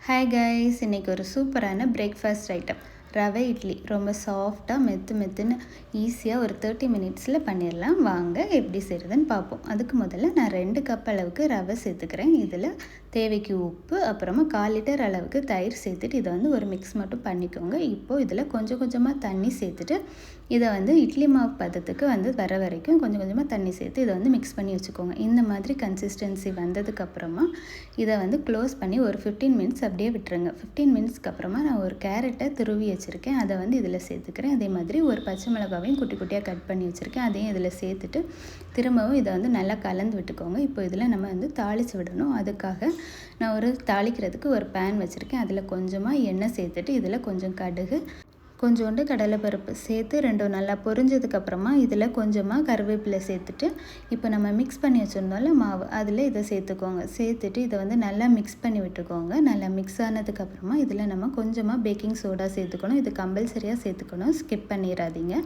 Hi guys, இன்றைக்கி ஒரு சூப்பரான பிரேக்ஃபாஸ்ட் ஐட்டம் ரவை இட்லி. ரொம்ப சாஃப்டாக மெத்துன்னு ஈஸியாக ஒரு 30 மினிட்ஸில் பண்ணிடலாம். வாங்க எப்படி செய்கிறதுன்னு பார்ப்போம். அதுக்கு முதல்ல நான் 2 கப் அளவுக்கு ரவை சேர்த்துக்கிறேன். இதில் தேவைக்கு உப்பு, அப்புறமா 1/4 லிட்டர் அளவுக்கு தயிர் சேர்த்துட்டு இதை ஒரு மிக்ஸ் மட்டும் பண்ணிக்கோங்க. இப்போது இதில் கொஞ்சம் கொஞ்சமாக தண்ணி சேர்த்துட்டு இதை இட்லி மாவு பதத்துக்கு வர வரைக்கும் கொஞ்சம் கொஞ்சமாக தண்ணி சேர்த்து இதை மிக்ஸ் பண்ணி வச்சுக்கோங்க. இந்த மாதிரி கன்சிஸ்டன்சி வந்ததுக்கப்புறமா இதை க்ளோஸ் பண்ணி ஒரு 15 மினிட்ஸ் அப்படியே விட்டுருங்க. 15 மினிட்ஸ்க்கு அப்புறமா நான் ஒரு கேரட்டை துருவி வச்சுருக்கேன், அதை இதில் சேர்த்துக்கிறேன். அதே மாதிரி ஒரு பச்சை மிளகாவையும் குட்டி குட்டியாக கட் பண்ணி வச்சுருக்கேன், அதையும் இதில் சேர்த்துட்டு திரும்பவும் இதை நல்லா கலந்து விட்டுக்கோங்க. இப்போ இதில் நம்ம தாளித்து விடணும். அதுக்காக நான் ஒரு தாளிக்கிறதுக்கு ஒரு பேன் வச்சுருக்கேன். அதில் கொஞ்சமாக எண்ணெய் சேர்த்துட்டு இதில் கொஞ்சம் கடுகு, கொஞ்சோண்டு கடலைப்பருப்பு சேர்த்து ரெண்டும் நல்லா பொரிஞ்சதுக்கப்புறமா இதில் கொஞ்சமாக கருவேப்பிலை சேர்த்துட்டு இப்போ நம்ம மிக்ஸ் பண்ணி வச்சுருந்தோம்ல மாவு, அதில் இதை சேர்த்துக்கோங்க. சேர்த்துட்டு இதை நல்லா மிக்ஸ் பண்ணி விட்டுக்கோங்க. நல்லா மிக்ஸ் ஆனதுக்கப்புறமா இதில் நம்ம கொஞ்சமாக பேக்கிங் சோடா சேர்த்துக்கணும். இது கம்பல்சரியாக சேர்த்துக்கணும், ஸ்கிப் பண்ணிடாதீங்க.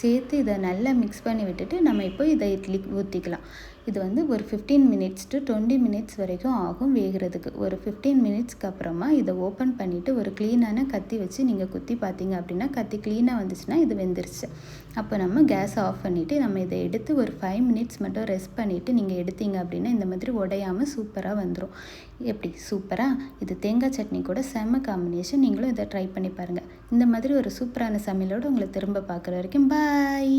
சேர்த்து இதை நல்லா மிக்ஸ் பண்ணி விட்டுட்டு நம்ம இப்போ இதை இட்லி ஊற்றிக்கலாம். இது ஒரு 15 மினிட்ஸ் டு 20 மினிட்ஸ் வரைக்கும் ஆகும் வேகிறதுக்கு. ஒரு 15 மினிட்ஸ்க்கு அப்புறமா இதை ஓப்பன் பண்ணிவிட்டு ஒரு க்ளீனான கத்தி வச்சு நீங்கள் குத்தி பார்த்தீங்க அப்படின்னா கத்தி க்ளீனாக வந்துச்சுன்னா இது வெந்துருச்சு. அப்போ நம்ம கேஸ் ஆஃப் பண்ணிவிட்டு நம்ம இதை எடுத்து ஒரு 5 மினிட்ஸ் மட்டும் ரெஸ்ட் பண்ணிவிட்டு நீங்கள் எடுத்தீங்க அப்படின்னா இந்த மாதிரி உடையாமல் சூப்பராக வந்துடும். எப்படி சூப்பராக? இது தேங்காய் சட்னி கூட செம்ம காம்பினேஷன். நீங்களும் இதை ட்ரை பண்ணி பாருங்கள். இந்த மாதிரி ஒரு சூப்பரான சமையலோடு உங்களை திரும்ப பார்க்குற வரைக்கும் பாய்.